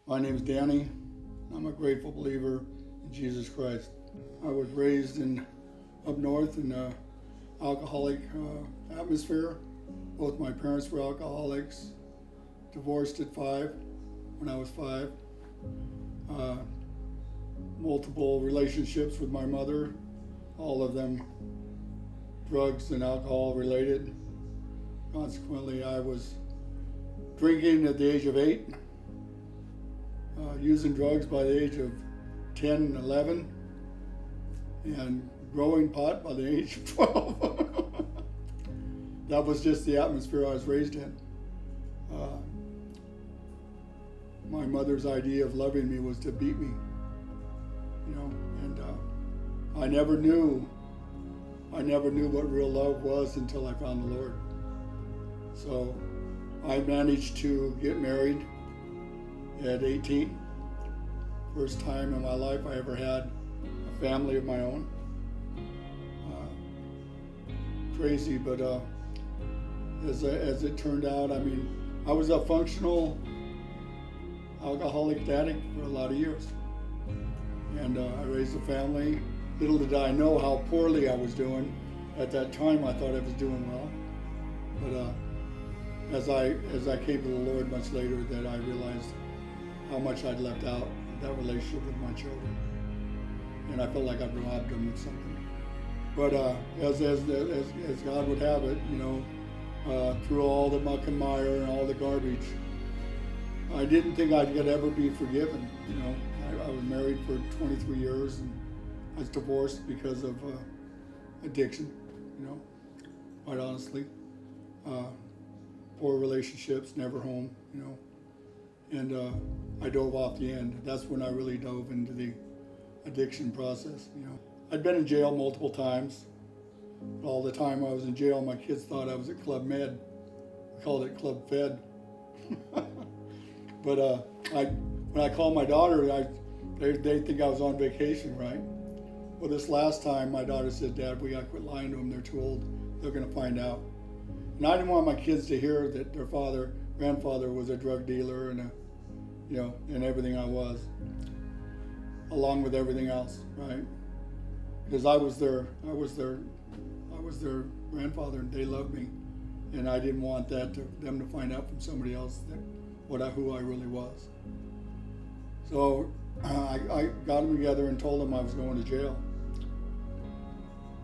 My name is Danny. I'm a grateful believer in Jesus Christ. I was raised up north in an alcoholic atmosphere. Both my parents were alcoholics. Divorced at 5 when I was 5. Multiple relationships with my mother, all of them drugs and alcohol related. Consequently, I was drinking at the age of 8, using drugs by the age of 10 and 11, and growing pot by the age of 12. That was just the atmosphere I was raised in. My mother's idea of loving me was to beat me, and I never knew what real love was until I found the Lord. So I managed to get married at 18. First time in my life I ever had a family of my own. Crazy, but as it turned out, I was a functional alcoholic addict for a lot of years. And I raised a family. Little did I know how poorly I was doing. At that time, I thought I was doing well. But as I came to the Lord much later, that I realized how much I'd left out of that relationship with my children, and I felt like I'd robbed them of something. But as God would have it, through all the muck and mire and all the garbage, I didn't think I could ever be forgiven. I was married for 23 years, and I was divorced because of addiction. Quite honestly. Poor relationships, never home, and I dove off the end. That's when I really dove into the addiction process. I'd been in jail multiple times. All the time I was in jail, my kids thought I was at Club Med. We called it Club Fed. But when I called my daughter, they think I was on vacation, right? Well, this last time, my daughter said, "Dad, we got to quit lying to them. They're too old. They're going to find out." And I didn't want my kids to hear that their grandfather was a drug dealer and and everything I was, along with everything else, right? Because I was their grandfather, and they loved me, and I didn't want them to find out from somebody else who I really was. So I got them together and told them I was going to jail.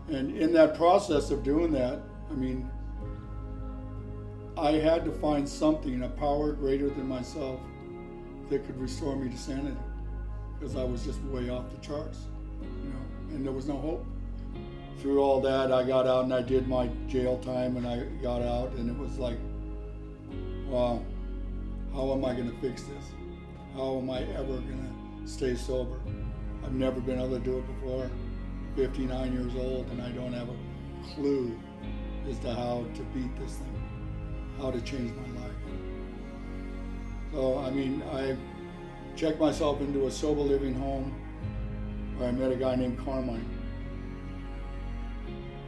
And in that process of doing that, I had to find something, a power greater than myself, that could restore me to sanity, because I was just way off the charts, and there was no hope. Through all that, I got out and I did my jail time, and I got out, and it was like, wow, how am I going to fix this? How am I ever going to stay sober? I've never been able to do it before. 59 years old, and I don't have a clue as to how to beat this thing, how to change my life. So, I checked myself into a sober living home where I met a guy named Carmine.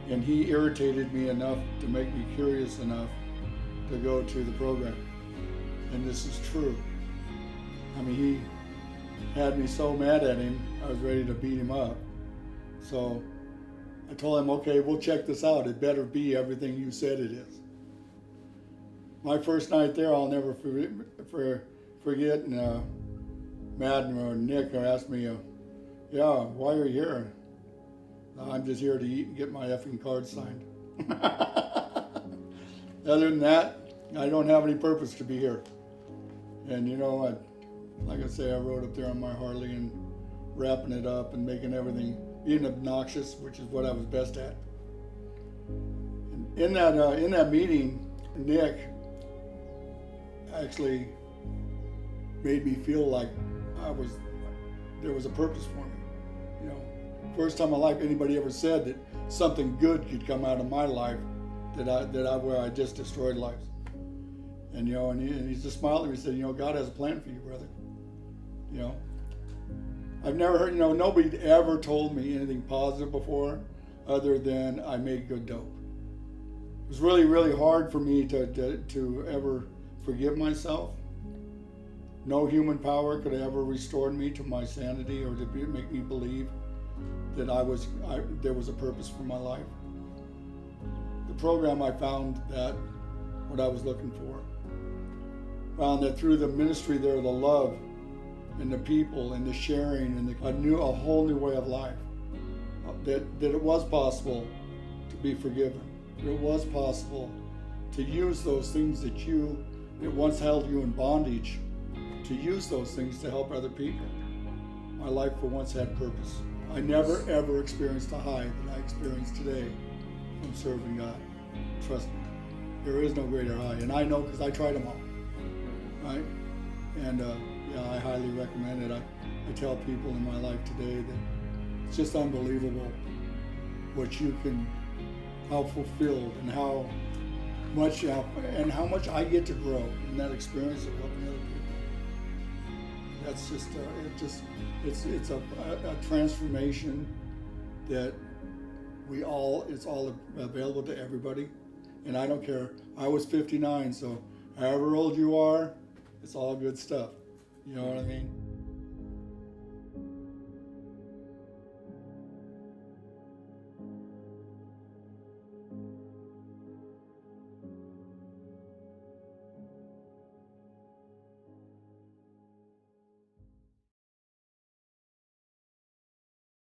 And he irritated me enough to make me curious enough to go to the program. And this is true. He had me so mad at him, I was ready to beat him up. So I told him, okay, we'll check this out. It better be everything you said it is. My first night there, I'll never forget. And Madden or Nick asked me, yeah, why are you here? I'm just here to eat and get my effing card signed. Other than that, I don't have any purpose to be here. And like I say, I rode up there on my Harley and wrapping it up and making everything, being obnoxious, which is what I was best at. And in that meeting, Nick actually made me feel like there was a purpose for me. First time in my life anybody ever said that something good could come out of my life where I just destroyed lives. And and he just smiled at me and said, God has a plan for you, brother. I've never heard, nobody ever told me anything positive before other than I made good dope. It was really, really hard for me to ever forgive myself No human power could ever restore me to my sanity or to make me believe that there was a purpose for my life. The program, I found that what I was looking for. Found that through the ministry there, the love and the people and the sharing and a whole new way of life. That it was possible to be forgiven. It was possible to use those things that once held you in bondage, to use those things to help other people. My life for once had purpose. I never ever experienced a high that I experience today from serving God. Trust me, there is no greater high, and I know because I tried them all. Right? And yeah, I highly recommend it. I tell people in my life today that it's just unbelievable how fulfilled and how much I get to grow in that experience of helping other people. That's just it's a transformation that it's all available to everybody, and I don't care. I was 59, so however old you are, it's all good stuff. You know what I mean?